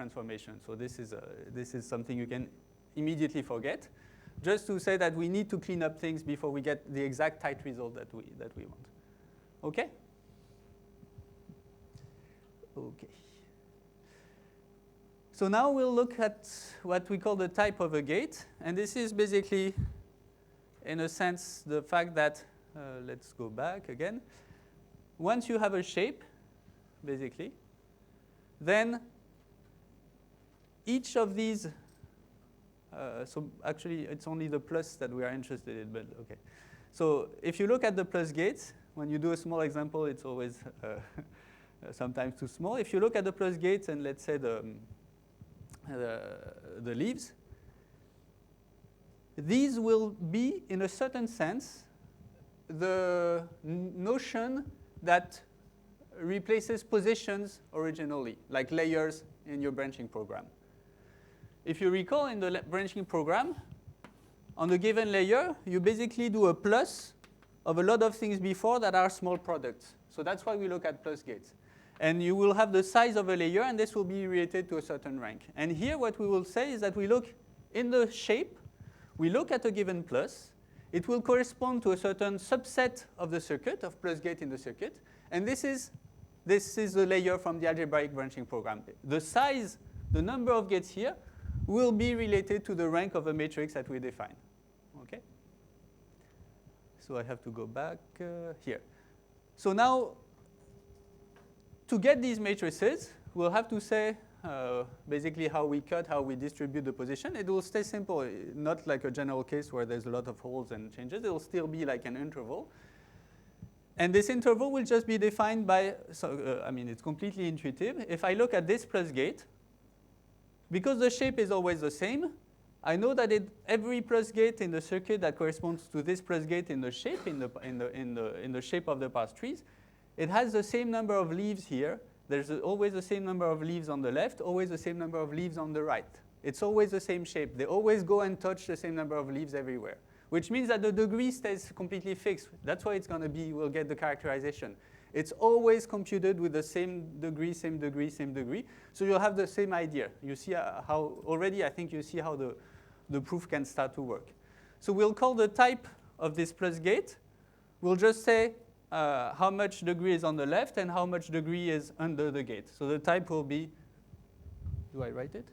transformation. So this is something you can immediately forget. Just to say that we need to clean up things before we get the exact tight result that we want. Okay? Okay. So now we'll look at what we call the type of a gate. And this is basically, in a sense, the fact that, let's go back again. Once you have a shape, basically, then each of these, so actually it's only the plus that we are interested in, but okay. So if you look at the plus gates, when you do a small example, it's always sometimes too small. If you look at the plus gates and let's say the leaves, these will be, in a certain sense, the notion that replaces positions originally, like layers in your branching program. If you recall in the branching program, on a given layer, you basically do a plus of a lot of things before that are small products. So that's why we look at plus gates. And you will have the size of a layer, and this will be related to a certain rank. And here what we will say is that we look in the shape, we look at a given plus, it will correspond to a certain subset of the circuit, of plus gate in the circuit, and this is the layer from the algebraic branching program. The size, the number of gates here, will be related to the rank of a matrix that we define. Okay? So I have to go back here. So now, to get these matrices, we'll have to say basically how we cut, how we distribute the position. It will stay simple, not like a general case where there's a lot of holes and changes. It will still be like an interval. And this interval will just be defined by, I mean, it's completely intuitive. If I look at this plus gate, because the shape is always the same, I know that every plus gate in the circuit that corresponds to this plus gate in the shape, in the shape of the parse trees, it has the same number of leaves here. There's always the same number of leaves on the left, always the same number of leaves on the right. It's always the same shape. They always go and touch the same number of leaves everywhere, which means that the degree stays completely fixed. That's why it's going to be, we'll get the characterization. It's always computed with the same degree, same degree, same degree. So you'll have the same idea. You see how, already I think you see how the proof can start to work. So we'll call the type of this plus gate. We'll just say how much degree is on the left and how much degree is under the gate. So the type will be, do I write it?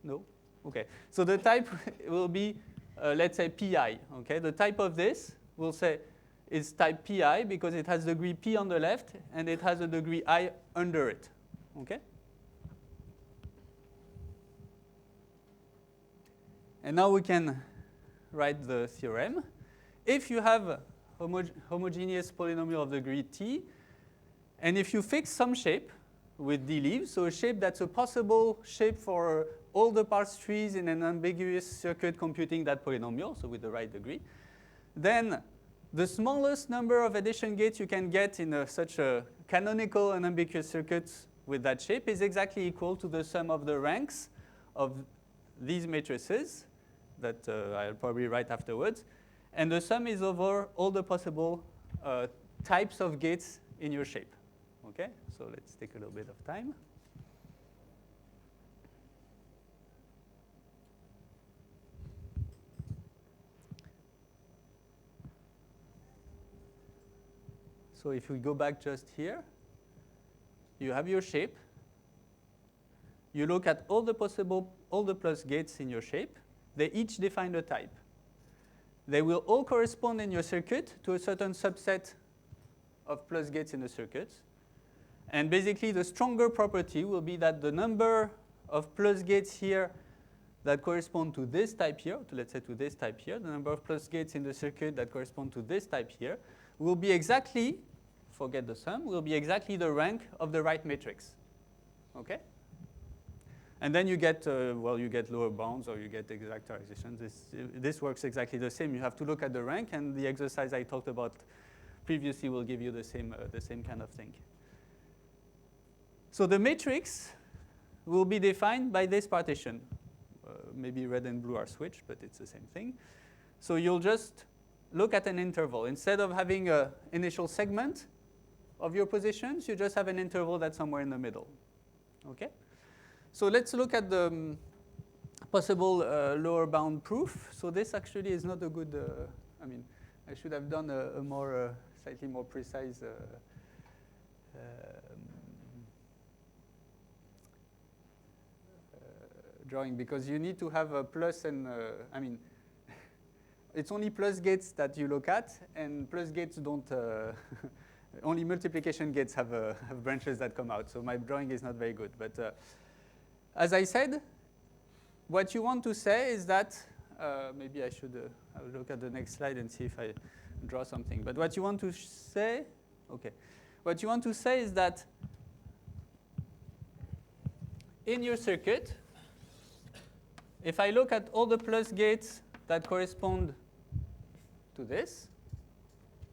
No? Okay. So the type will be, let's say, pi. Okay. The type of this, we'll say, is type pi because it has degree p on the left and it has a degree I under it. Okay? And now we can write the theorem. If you have a homogeneous polynomial of degree t, and if you fix some shape with d leaves, so a shape that's a possible shape for all the parse trees in an ambiguous circuit computing that polynomial, so with the right degree, then the smallest number of addition gates you can get in such a canonical and ambiguous circuit with that shape is exactly equal to the sum of the ranks of these matrices that I'll probably write afterwards. And the sum is over all the possible types of gates in your shape. Okay? So let's take a little bit of time. So if we go back just here, you have your shape. You look at all the plus gates in your shape. They each define a type. They will all correspond in your circuit to a certain subset of plus gates in the circuit. And basically, the stronger property will be that the number of plus gates here that correspond to this type here, let's say to this type here, the number of plus gates in the circuit that correspond to this type here, will be exactly, forget the sum, will be exactly the rank of the right matrix. Okay? And then you get, well, you get lower bounds or you get exactorizations. This works exactly the same. You have to look at the rank, and the exercise I talked about previously will give you the same kind of thing. So the matrix will be defined by this partition. Maybe red and blue are switched, but it's the same thing. So you'll just look at an interval. Instead of having an initial segment of your positions, you just have an interval that's somewhere in the middle. Okay? So let's look at the possible lower bound proof. So this actually is not a good, I mean, I should have done a more, slightly more precise drawing, because you need to have a plus and, I mean, it's only plus gates that you look at, and plus gates don't, only multiplication gates have branches that come out. So my drawing is not very good. But as I said, what you want to say is that, maybe I should have a look at the next slide and see if I draw something. But what you want to say, okay. What you want to say is that in your circuit, if I look at all the plus gates that correspond to this,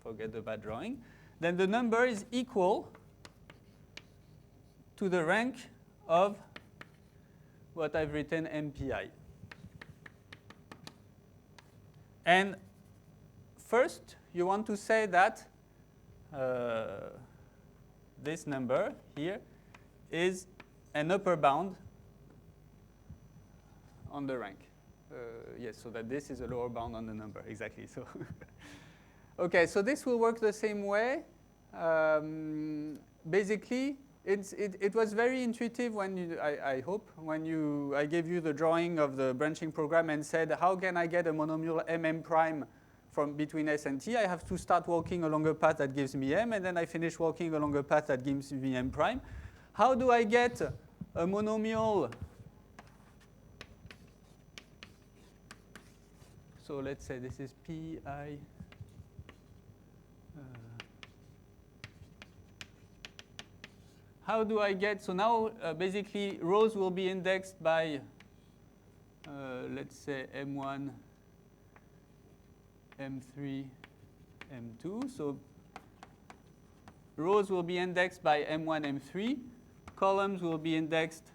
forget the bad drawing, then the number is equal to the rank of what I've written MPI. And first, you want to say that this number here is an upper bound on the rank. Yes, so that this is a lower bound on the number, exactly. So, okay, so this will work the same way. Basically, it was very intuitive when you, I hope, when I gave you the drawing of the branching program and said, how can I get a monomial mm prime from between S and T? I have to start walking along a path that gives me m, and then I finish walking along a path that gives me m prime. How do I get a monomial? So let's say this is pi. How do I get, so now basically rows will be indexed by, let's say m1, m3, m2. So rows will be indexed by m1, m3. Columns will be indexed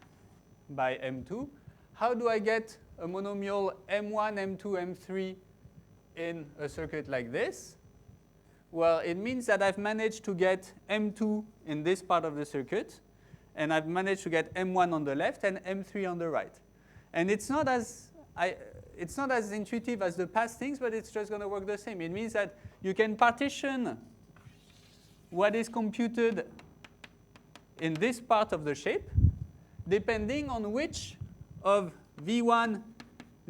by m2. How do I get a monomial m1, m2, m3 in a circuit like this? Well, it means that I've managed to get m2 in this part of the circuit, and I've managed to get m1 on the left and m3 on the right. And it's not as intuitive as the past things, but it's just going to work the same. It means that you can partition what is computed in this part of the shape, depending on which of V1,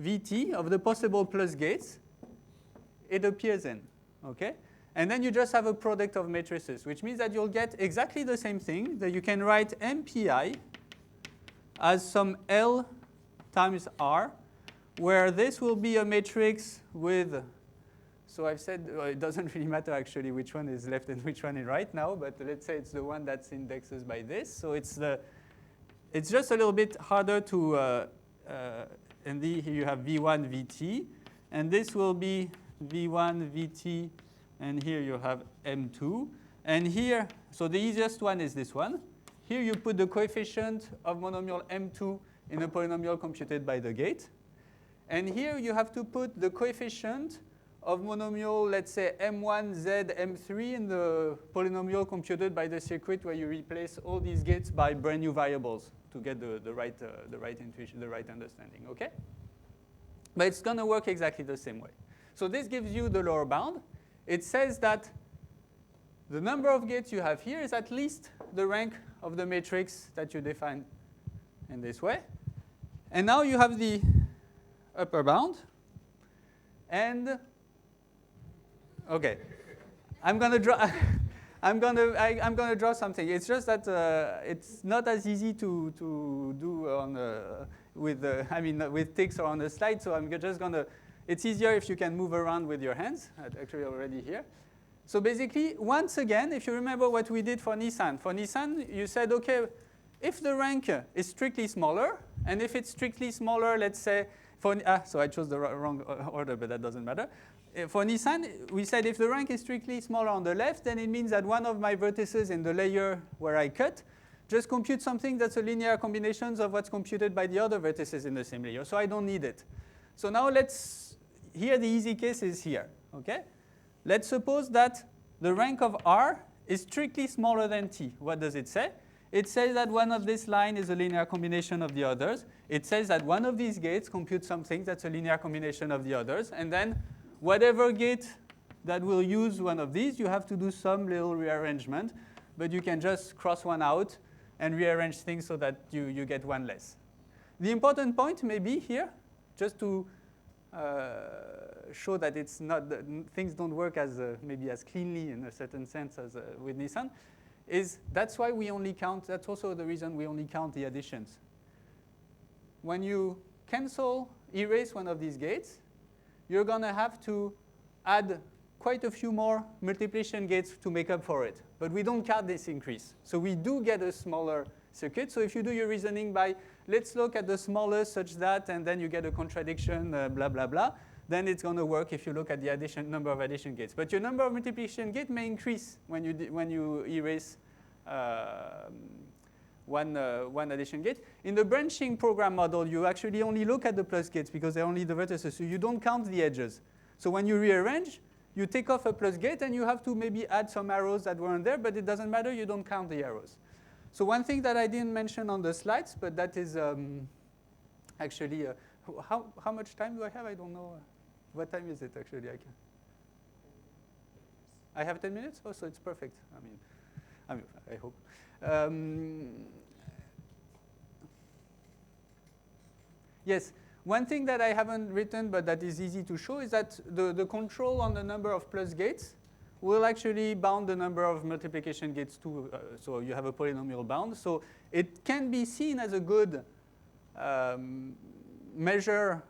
Vt, of the possible plus gates, it appears in. Okay? And then you just have a product of matrices, which means that you'll get exactly the same thing, that you can write MPI as some L times R, where this will be a matrix with, so I've said, well, it doesn't really matter actually which one is left and which one is right now, but let's say it's the one that's indexed by this. So it's just a little bit harder to, and here you have V1, Vt, and this will be V1, Vt, and here you have m2. And here, so the easiest one is this one. Here you put the coefficient of monomial m2 in a polynomial computed by the gate. And here you have to put the coefficient of monomial, let's say, m1, z, m3 in the polynomial computed by the circuit, where you replace all these gates by brand new variables to get the right intuition, the right understanding, okay? But it's going to work exactly the same way. So this gives you the lower bound. It says that the number of gates you have here is at least the rank of the matrix that you define in this way. And now you have the upper bound. And okay, I'm going to draw. I'm going to draw something. It's just that it's not as easy to do on with ticks or on a slide. So I'm just going to. It's easier if you can move around with your hands. Actually, already here. So basically, once again, if you remember what we did for Nissan, you said, okay, if the rank is strictly smaller, and if it's strictly smaller, let's say, so I chose the wrong order, but that doesn't matter. For Nissan, we said if the rank is strictly smaller on the left, then it means that one of my vertices in the layer where I cut just compute something that's a linear combination of what's computed by the other vertices in the same layer. So I don't need it. So now here the easy case is here, okay? Let's suppose that the rank of R is strictly smaller than T. What does it say? It says that one of this line is a linear combination of the others. It says that one of these gates computes something that's a linear combination of the others. And then whatever gate that will use one of these, you have to do some little rearrangement. But you can just cross one out and rearrange things so that you get one less. The important point maybe here, just to show that it's not things don't work as maybe as cleanly in a certain sense as with Nissan, is that's why we only count. That's also the reason we only count the additions. When you erase one of these gates, you're going to have to add quite a few more multiplication gates to make up for it. But we don't count this increase. So we do get a smaller circuit. So if you do your reasoning by, let's look at the smallest such that, and then you get a contradiction, blah, blah, blah, then it's going to work if you look at the number of addition gates. But your number of multiplication gates may increase when you erase one addition gate. In the branching program model, you actually only look at the plus gates because they're only the vertices. So you don't count the edges. So when you rearrange, you take off a plus gate, and you have to maybe add some arrows that weren't there, but it doesn't matter. You don't count the arrows. So one thing that I didn't mention on the slides, but that is actually, how much time do I have? I don't know. What time is it, actually? I have 10 minutes? Oh, so it's perfect. I hope. Yes. One thing that I haven't written, but that is easy to show, is that the control on the number of plus gates will actually bound the number of multiplication gates too. So you have a polynomial bound. So it can be seen as a good measure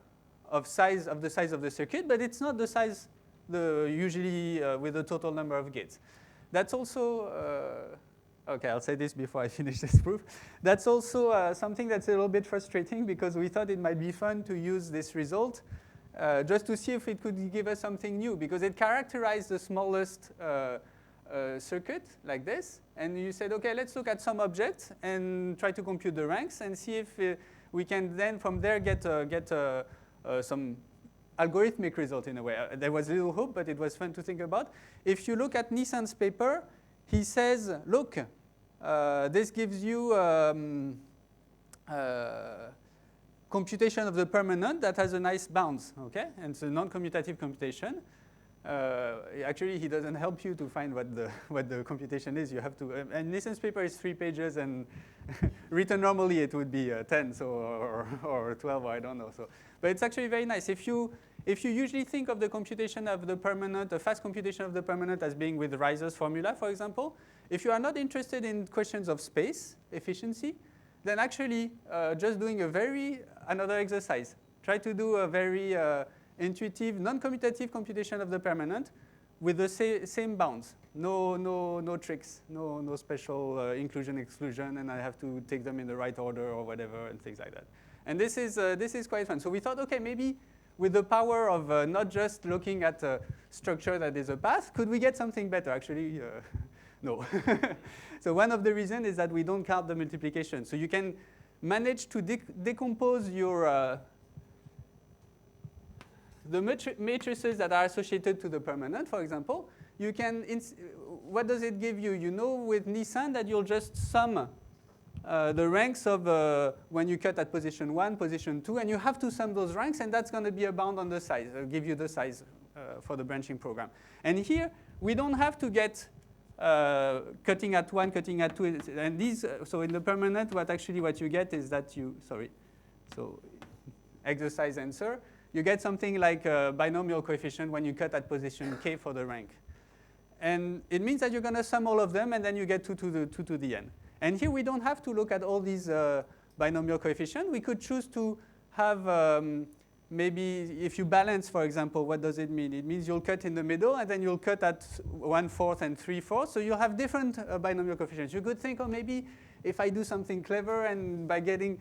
of the size of the circuit, but it's not the size usually with the total number of gates. That's also OK, I'll say this before I finish this proof. That's also something that's a little bit frustrating because we thought it might be fun to use this result just to see if it could give us something new, because it characterized the smallest circuit like this. And you said, OK, let's look at some objects and try to compute the ranks and see if we can then from there get some algorithmic result in a way. There was little hope, but it was fun to think about. If you look at Nissan's paper, he says, look, this gives you computation of the permanent that has a nice bounds, okay? And it's a non-commutative computation. Actually, he doesn't help you to find what the computation is. You have to, and Nissan's paper is 3 pages, and written normally it would be 10, so or 12, or I don't know. So, but it's actually very nice. If you usually think of the computation of the permanent, a fast computation of the permanent as being with Reiser's formula, for example, if you are not interested in questions of space efficiency, then actually just doing another exercise. Try to do a very intuitive, non-commutative computation of the permanent with the same bounds. No tricks, no special inclusion, exclusion, and I have to take them in the right order or whatever and things like that. And this is quite fun. So we thought, OK, maybe with the power of not just looking at a structure that is a path, could we get something better? Actually, no. So one of the reasons is that we don't count the multiplication. So you can manage to decompose your the matrices that are associated to the permanent, for example. You can, what does it give you? You know with Nissan that you'll just sum the ranks of when you cut at position 1, position 2, and you have to sum those ranks, and that's going to be a bound on the size. It'll give you the size for the branching program. And here, we don't have to get cutting at 1, cutting at 2. And these, so in the permanent, what you get is that so exercise answer, you get something like a binomial coefficient when you cut at position k for the rank. And it means that you're going to sum all of them, and then you get 2 to the n. And here we don't have to look at all these binomial coefficients. We could choose to have maybe if you balance, for example, what does it mean? It means you'll cut in the middle, and then you'll cut at 1/4 and 3/4. So you'll have different binomial coefficients. You could think, oh, maybe if I do something clever, and by getting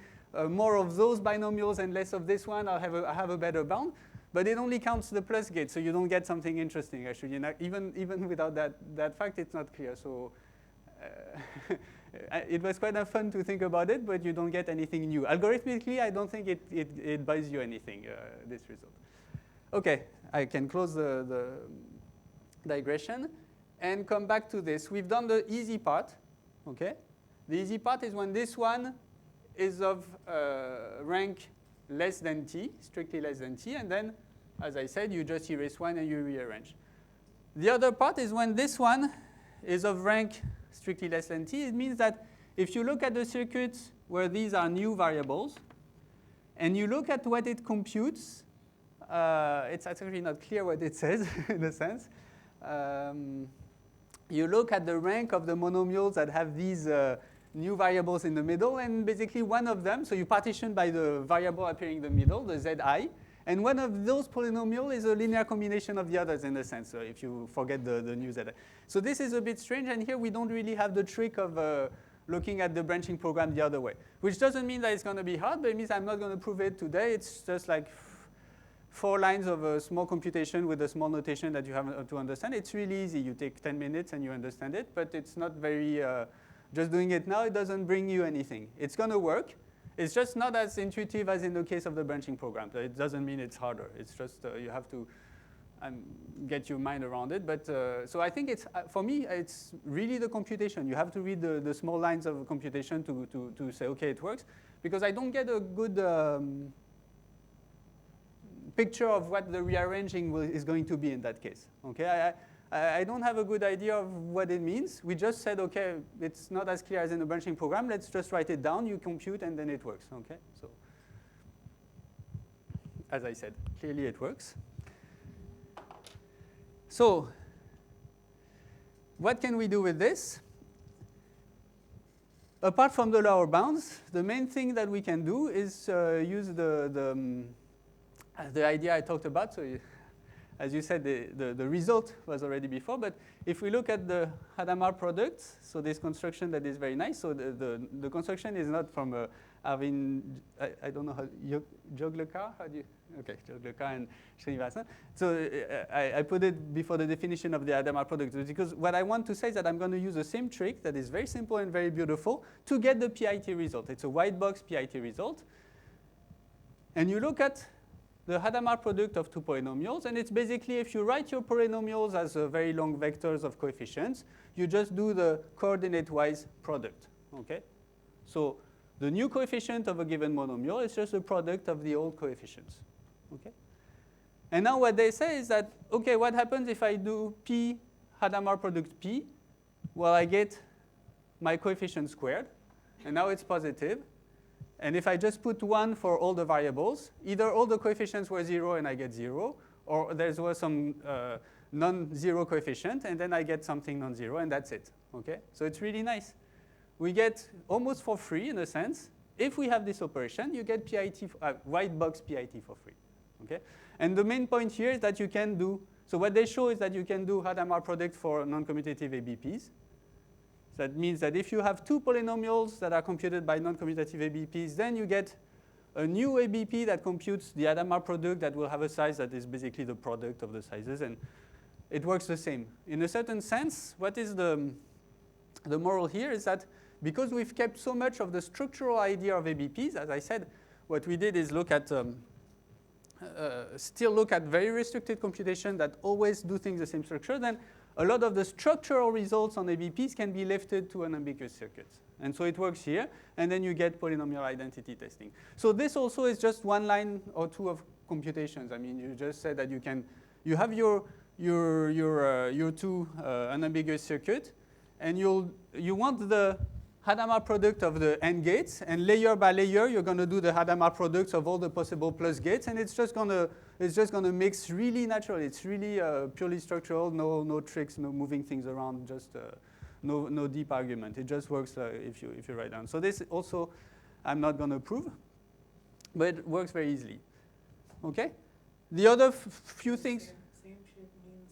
more of those binomials and less of this one, I'll have a better bound. But it only counts the plus gate, so you don't get something interesting. Actually, even without that fact, it's not clear. So it was quite fun to think about it, but you don't get anything new. Algorithmically, I don't think it buys you anything, this result. OK, I can close the digression and come back to this. We've done the easy part. OK, The easy part is when this one is of rank less than t, strictly less than t, and then, as I said, you just erase one and you rearrange. The other part is when this one is of rank strictly less than t. It means that if you look at the circuits where these are new variables, and you look at what it computes, it's actually not clear what it says in a sense. You look at the rank of the monomials that have these new variables in the middle, and basically one of them, so you partition by the variable appearing in the middle, the zi, and one of those polynomials is a linear combination of the others in a sense, if you forget the new zi. So this is a bit strange, and here we don't really have the trick of looking at the branching program the other way, which doesn't mean that it's going to be hard, but it means I'm not going to prove it today. It's just like 4 lines of a small computation with a small notation that you have to understand. It's really easy. You take 10 minutes and you understand it, but it's not very, just doing it now, it doesn't bring you anything. It's going to work. It's just not as intuitive as in the case of the branching program. It doesn't mean it's harder. It's just you have to get your mind around it. But so I think it's, for me, it's really the computation. You have to read the small lines of computation to say, okay, it works. Because I don't get a good picture of what the rearranging is going to be in that case. Okay, I don't have a good idea of what it means. We just said, okay, it's not as clear as in the branching program. Let's just write it down. You compute, and then it works. Okay, so as I said, clearly it works. So what can we do with this? Apart from the lower bounds, the main thing that we can do is use the idea I talked about. So as you said, the result was already before. But if we look at the Hadamard product, so this construction that is very nice. So the construction is not from Arvind, I don't know how, Joglekar? How do you? Okay, Joglekar and Srinivasan. So I put it before the definition of the Hadamard product, because what I want to say is that I'm going to use the same trick that is very simple and very beautiful to get the PIT result. It's a white box PIT result. And you look at the Hadamard product of 2 polynomials, and it's basically if you write your polynomials as very long vectors of coefficients, you just do the coordinate-wise product. Okay, so the new coefficient of a given monomial is just the product of the old coefficients. Okay, and now what they say is that, okay, what happens if I do P Hadamard product P? Well, I get my coefficient squared, and now it's positive. And if I just put 1 for all the variables, either all the coefficients were 0 and I get 0, or there was some non-zero coefficient, and then I get something non-zero, and that's it. Okay, so it's really nice. We get almost for free, in a sense. If we have this operation, you get PIT, white box PIT for free. Okay, and the main point here is that you can do, so what they show is that you can do Hadamard product for non-commutative ABPs. That means that if you have 2 polynomials that are computed by non-commutative ABPs, then you get a new ABP that computes the Hadamard product that will have a size that is basically the product of the sizes, and it works the same. In a certain sense, what is the moral here is that because we've kept so much of the structural idea of ABPs, as I said, what we did is look at still look at very restricted computation that always do things the same structure, then a lot of the structural results on ABPs can be lifted to unambiguous circuits. And so it works here, and then you get polynomial identity testing. So this also is just 1 line or 2 of computations. I mean, you just said that you have your 2 unambiguous circuit, and you want the Hadamard product of the AND gates, and layer by layer, you're going to do the Hadamard products of all the possible plus gates, and it's just going to mix really naturally. It's really purely structural, no tricks, no moving things around, just no deep argument. It just works if you write down. So this also, I'm not going to prove, but it works very easily. Okay. The other few things. Same shape means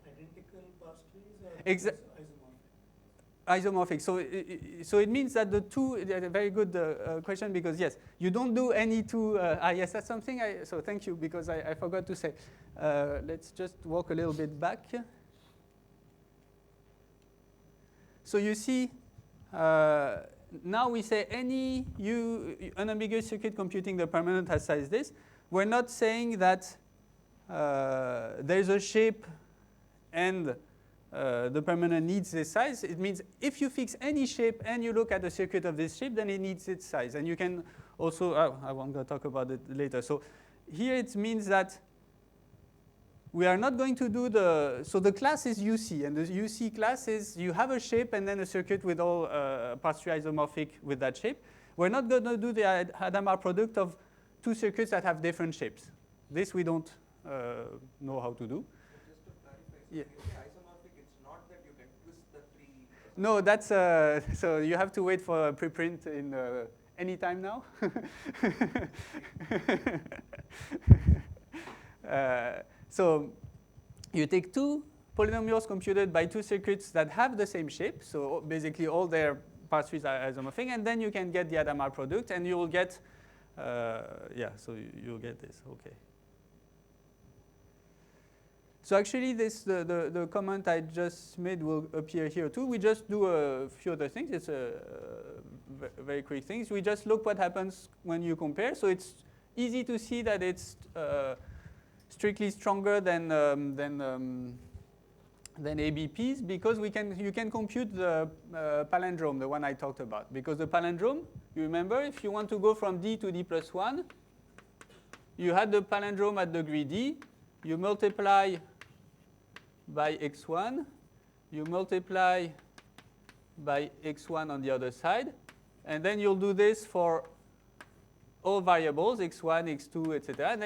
identical pass trees or isomorphic? Isomorphic. So it means that the 2, a very good question, because yes, you don't do any 2, yes, that's something, so thank you, because I forgot to say. Let's just walk a little bit back. So you see, now we say any unambiguous circuit computing the permanent has size this. We're not saying that there's a shape and the permanent needs this size. It means if you fix any shape and you look at the circuit of this shape, then it needs its size. And you can also, I won't go talk about it later. So here it means that we are not going to do so the class is UC, and the UC class is you have a shape and then a circuit with all parts 3 isomorphic with that shape. We're not going to do the Hadamard product of two circuits that have different shapes. This we don't know how to do. Just to clarify, so Yeah. when you say isomorphic, it's not that you can twist the three. No, that's so you have to wait for a preprint in any time now. So you take two polynomials computed by two circuits that have the same shape. So basically all their part 3s are isomorphic, and then you can get the Hadamard product, and you will get, so you'll get this, okay. So actually the comment I just made will appear here too. We just do a few other things. It's very quick things. We just look what happens when you compare. So it's easy to see that it's strictly stronger than ABPs because you can compute the palindrome, the one I talked about. Because the palindrome, you remember, if you want to go from D to D plus 1, you had the palindrome at degree D. You multiply by x1, you multiply by x1 on the other side, and then you'll do this for all variables, x1, x2, etc., and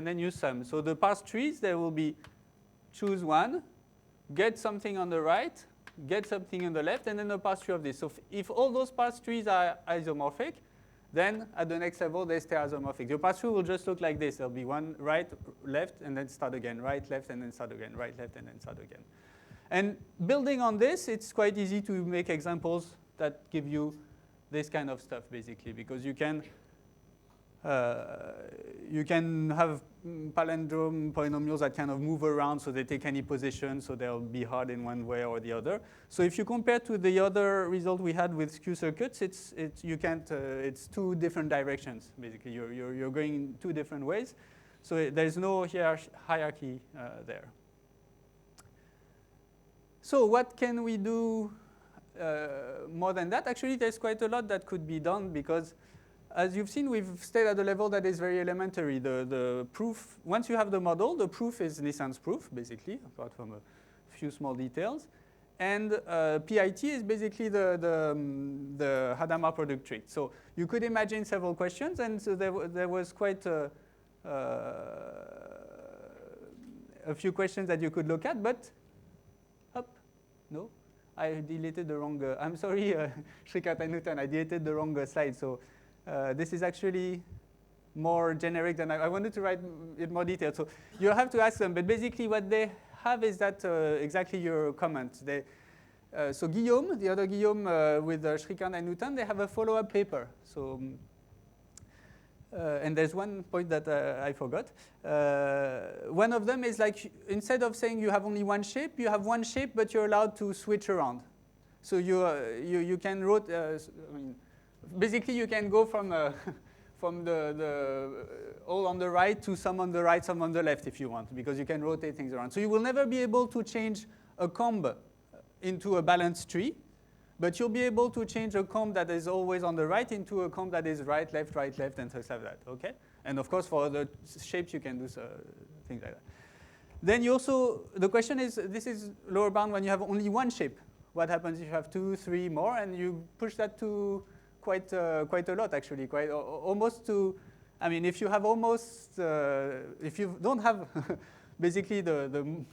then you sum. So the parse trees, there will be choose one, get something on the right, get something on the left, and then the parse tree of this. So if all those parse trees are isomorphic, then at the next level, they stay isomorphic. The parse tree will just look like this. There'll be one right, left, and then start again, right, left, and then start again, right, left, and then start again. And building on this, it's quite easy to make examples that give you this kind of stuff, basically, because you can have palindrome polynomials that kind of move around, so they take any position, so they'll be hard in one way or the other. So if you compare to the other result we had with skew circuits, it's two different directions, basically. You're going in two different ways. So there's no hierarchy there. So what can we do more than that? Actually, there's quite a lot that could be done because as you've seen, we've stayed at a level that is very elementary. The proof, once you have the model, the proof is Nissan's proof, basically, apart from a few small details. And PIT is basically the Hadamard product trick. So you could imagine several questions, and so there was quite a few questions that you could look at, but no, I deleted the wrong, I'm sorry, Shrikant and Newton, I deleted the wrong slide. So this is actually more generic than I wanted to write it more detailed. So you have to ask them, but basically what they have is that exactly your comment. So Guillaume, the other Guillaume with Shrikant and Newton, they have a follow-up paper. So and there's one point that I forgot. One of them is like, instead of saying you have only one shape, you have one shape, but you're allowed to switch around. So you can basically you can go from the all on the right to some on the right, some on the left if you want, because you can rotate things around. So you will never be able to change a comb into a balanced tree, but you'll be able to change a comb that is always on the right into a comb that is right, left, and things like that, okay? And of course, for other shapes, you can do things like that. Then you also, the question is, this is lower bound when you have only one shape. What happens if you have 2, 3 more, and you push that to quite a lot, actually, quite almost to, I mean, if you have almost, if you don't have basically the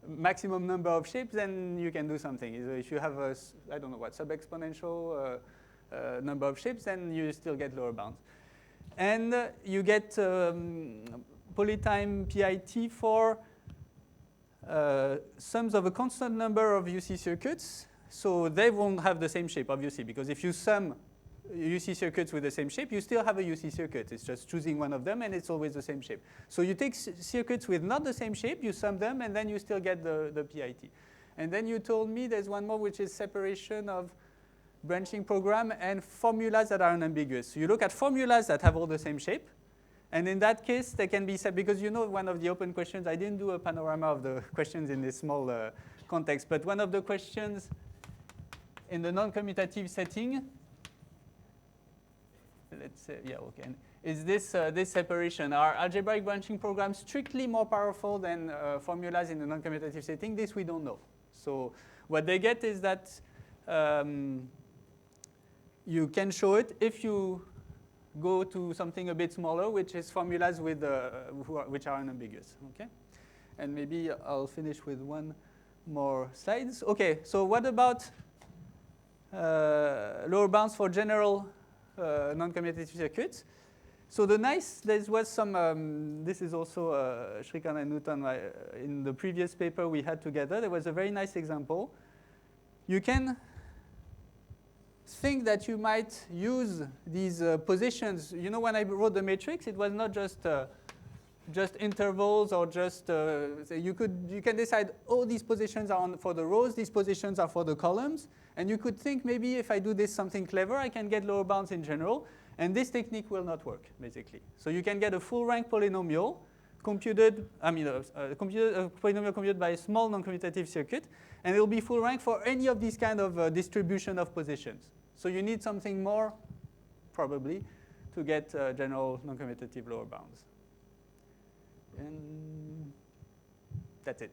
maximum number of shapes, then you can do something. If you have a, I don't know what, sub-exponential number of shapes, then you still get lower bounds. And you get polytime PIT for sums of a constant number of UC circuits. So they won't have the same shape, obviously, because if you sum UC circuits with the same shape, you still have a UC circuit. It's just choosing one of them, and it's always the same shape. So you take circuits with not the same shape, you sum them, and then you still get the PIT. And then you told me there's one more, which is separation of branching program and formulas that are unambiguous. So you look at formulas that have all the same shape, and in that case, they can be set, because you know one of the open questions, I didn't do a panorama of the questions in this small context. But one of the questions in the non-commutative setting, let's say, yeah, okay, is this this separation. Are algebraic branching programs strictly more powerful than formulas in the non-commutative setting? This we don't know. So what they get is that you can show it if you go to something a bit smaller, which is formulas with which are unambiguous. Okay, and maybe I'll finish with one more slides. Okay, so what about lower bounds for general non-commutative circuits? So there was some, this is also Shrikant and Newton in the previous paper we had together. There was a very nice example. You can think that you might use these positions. You know, when I wrote the matrix, it was not just intervals or just, you can decide, oh, these positions are for the rows, these positions are for the columns. And you could think maybe if I do this something clever, I can get lower bounds in general. And this technique will not work, basically. So you can get a full rank polynomial computed, polynomial computed by a small non-commutative circuit, and it will be full rank for any of these kind of distribution of positions. So you need something more, probably, to get general non-commutative lower bounds. And that's it.